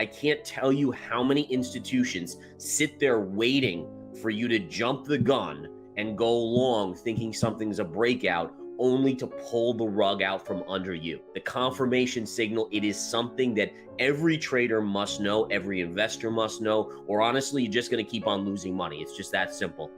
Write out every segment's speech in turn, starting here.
I can't tell you how many institutions sit there waiting for you to jump the gun and go long thinking something's a breakout, only to pull the rug out from under you. The confirmation signal, it is something that every trader must know, every investor must know, or honestly, you're just going to keep on losing money. It's just that simple.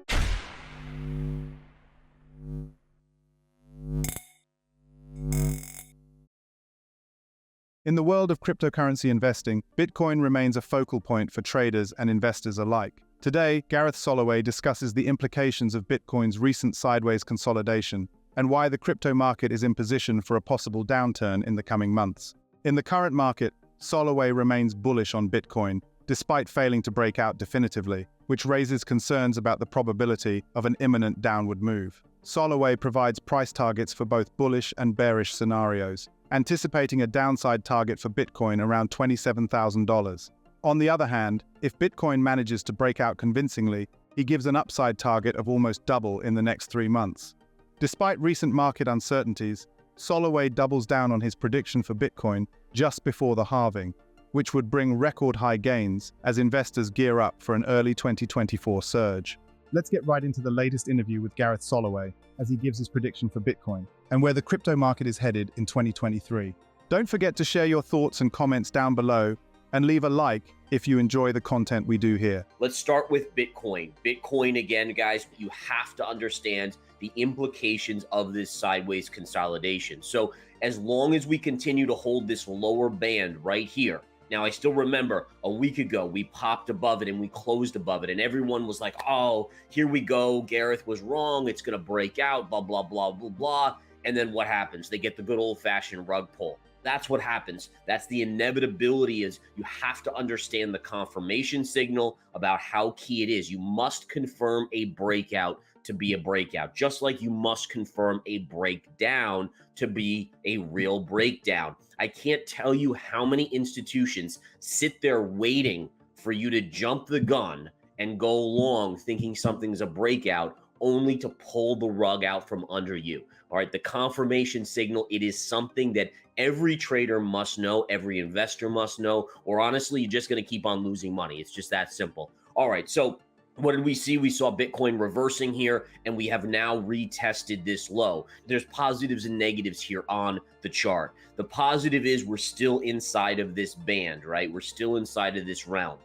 In the world of cryptocurrency investing, Bitcoin remains a focal point for traders and investors alike. Today, Gareth Soloway discusses the implications of Bitcoin's recent sideways consolidation and why the crypto market is in position for a possible downturn in the coming months. In the current market, Soloway remains bullish on Bitcoin, despite failing to break out definitively, which raises concerns about the probability of an imminent downward move. Soloway provides price targets for both bullish and bearish scenarios, anticipating a downside target for Bitcoin around $27,000. On the other hand, if Bitcoin manages to break out convincingly, he gives an upside target of almost double in the next 3 months. Despite recent market uncertainties, Soloway doubles down on his prediction for Bitcoin just before the halving, which would bring record-high gains as investors gear up for an early 2024 surge. Let's get right into the latest interview with Gareth Soloway as he gives his prediction for Bitcoin and where the crypto market is headed in 2023. Don't forget to share your thoughts and comments down below and leave a like if you enjoy the content we do here. Let's start with Bitcoin. Bitcoin, again, guys, you have to understand the implications of this sideways consolidation. So as long as we continue to hold this lower band right here, now, I still remember a week ago, we popped above it and we closed above it. And everyone was like, oh, here we go. Gareth was wrong. It's going to break out, blah, blah, blah, blah, blah. And then what happens? They get the good old-fashioned rug pull. That's what happens. That's the inevitability. Is you have to understand the confirmation signal about how key it is. You must confirm a breakout to be a breakout, just like you must confirm a breakdown to be a real breakdown. I can't tell you how many institutions sit there waiting for you to jump the gun and go long thinking something's a breakout, only to pull the rug out from under you. All right, the confirmation signal, it is something that every trader must know, every investor must know, or honestly, you're just going to keep on losing money. It's just that simple. All right, so what did we see? We saw Bitcoin reversing here, and we have now retested this low. There's positives and negatives here on the chart. The positive is we're still inside of this band, right? We're still inside of this realm.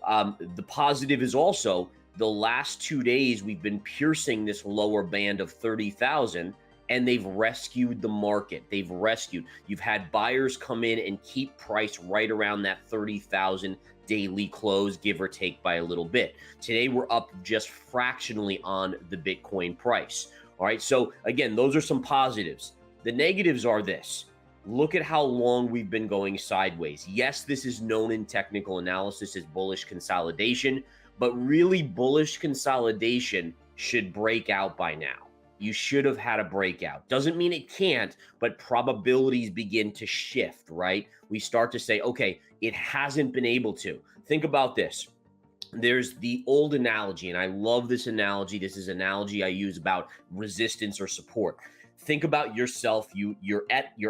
The positive is also the last 2 days we've been piercing this lower band of 30,000, and they've rescued the market. They've rescued. You've had buyers come in and keep price right around that 30,000 daily close, give or take by a little bit. Today, we're up just fractionally on the Bitcoin price. All right, so again, those are some positives. The negatives are this. Look at how long we've been going sideways. Yes, this is known in technical analysis as bullish consolidation, but really bullish consolidation should break out by now. You should have had a breakout. Doesn't mean it can't, but probabilities begin to shift, right? We start to say, okay, it hasn't been able to. Think about this. There's the old analogy, and I love this analogy. This is an analogy I use about resistance or support. Think about yourself. You're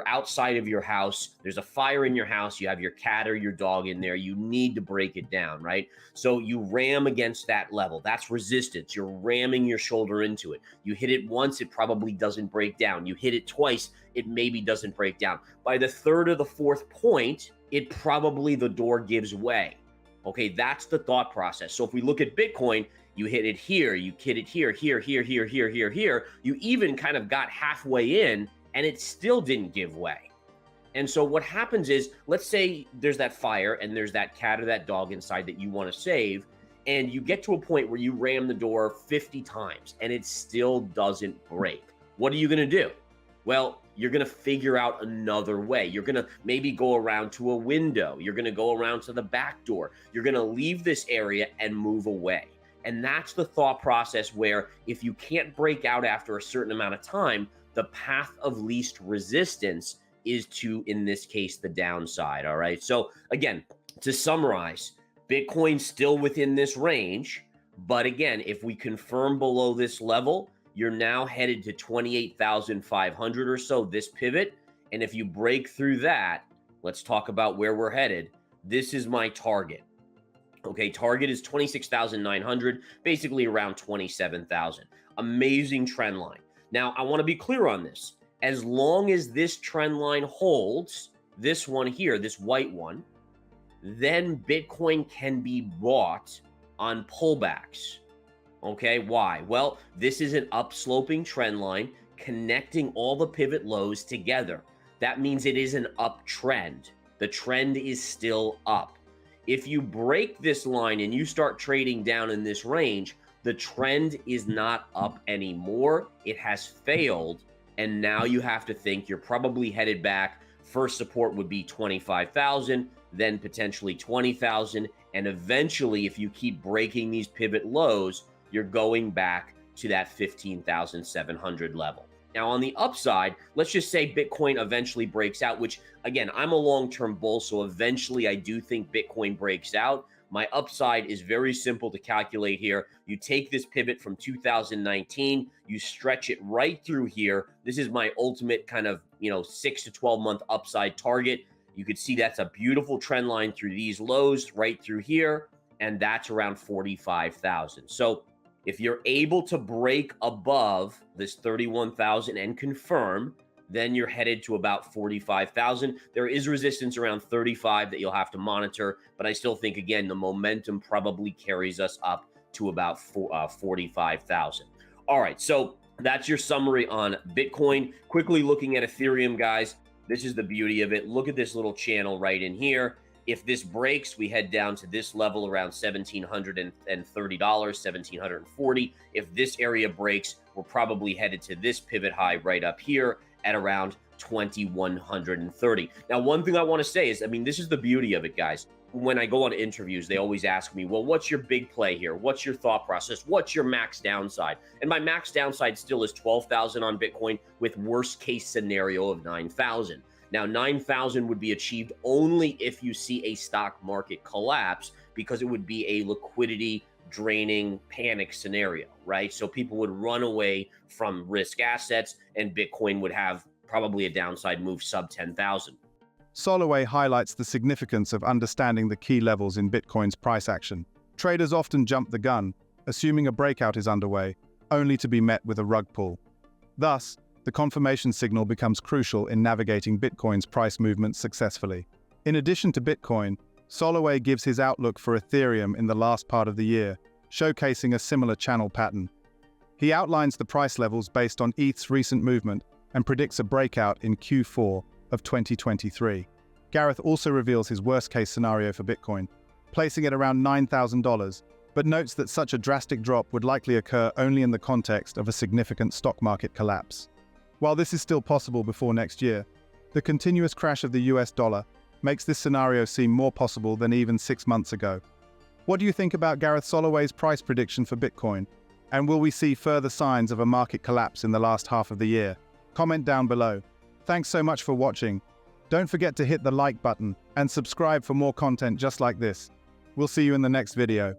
outside of your house. There's a fire in your house. You have your cat or your dog in there. You need to break it down, right? So you ram against that level. That's resistance. You're ramming your shoulder into it. You hit it once, it probably doesn't break down. You hit it twice, it maybe doesn't break down. By the third or the fourth point, it probably the door gives way. Okay, that's the thought process. So if we look at Bitcoin, you hit it here, you hit it here, here, here, here, here, here, here. You even kind of got halfway in and it still didn't give way. And so what happens is, let's say there's that fire and there's that cat or that dog inside that you want to save, and you get to a point where you ram the door 50 times and it still doesn't break. What are you going to do? Well, you're going to figure out another way. You're going to maybe go around to a window. You're going to go around to the back door. You're going to leave this area and move away. And that's the thought process where if you can't break out after a certain amount of time, the path of least resistance is to, in this case, the downside. All right. So again, to summarize, Bitcoin's still within this range. But again, if we confirm below this level, you're now headed to 28,500 or so, this pivot. And if you break through that, let's talk about where we're headed. this is my target. Okay, target is 26,900, basically around 27,000. Amazing trend line. Now, I want to be clear on this. As long as this trend line holds, this one here, this white one, then Bitcoin can be bought on pullbacks. Okay, why? Well, this is an upsloping trend line connecting all the pivot lows together. That means it is an uptrend. The trend is still up. If you break this line and you start trading down in this range, the trend is not up anymore. It has failed. And now you have to think you're probably headed back. First support would be 25,000, then potentially 20,000. And eventually, if you keep breaking these pivot lows, you're going back to that 15,700 level. Now, on the upside, let's just say Bitcoin eventually breaks out, which, again, I'm a long-term bull, so eventually I do think Bitcoin breaks out. My upside is very simple to calculate here. You take this pivot from 2019, you stretch it right through here. This is my ultimate kind of, 6 to 12 month upside target. You could see that's a beautiful trend line through these lows right through here, and that's around 45,000. So if you're able to break above this 31,000 and confirm, then you're headed to about 45,000. There is resistance around 35 that you'll have to monitor, but I still think, again, the momentum probably carries us up to about 45,000. All right, so that's your summary on Bitcoin. Quickly looking at Ethereum, guys, this is the beauty of it. Look at this little channel right in here. If this breaks, we head down to this level around $1,730, $1,740. If this area breaks, we're probably headed to this pivot high right up here at around 2,130. Now, one thing I want to say is, this is the beauty of it, guys. When I go on interviews, they always ask me, well, what's your big play here? What's your thought process? What's your max downside? And my max downside still is 12,000 on Bitcoin with worst case scenario of 9,000. Now, 9,000 would be achieved only if you see a stock market collapse, because it would be a liquidity draining panic scenario, right? So people would run away from risk assets and Bitcoin would have probably a downside move sub 10,000. Soloway highlights the significance of understanding the key levels in Bitcoin's price action. Traders often jump the gun, assuming a breakout is underway, only to be met with a rug pull. Thus, the confirmation signal becomes crucial in navigating Bitcoin's price movements successfully. In addition to Bitcoin, Soloway gives his outlook for Ethereum in the last part of the year, showcasing a similar channel pattern. He outlines the price levels based on ETH's recent movement and predicts a breakout in Q4 of 2023. Gareth also reveals his worst-case scenario for Bitcoin, placing it around $9,000, but notes that such a drastic drop would likely occur only in the context of a significant stock market collapse. While this is still possible before next year, the continuous crash of the US dollar makes this scenario seem more possible than even 6 months ago. What do you think about Gareth Soloway's price prediction for Bitcoin? And will we see further signs of a market collapse in the last half of the year? Comment down below. Thanks so much for watching. Don't forget to hit the like button and subscribe for more content just like this. We'll see you in the next video.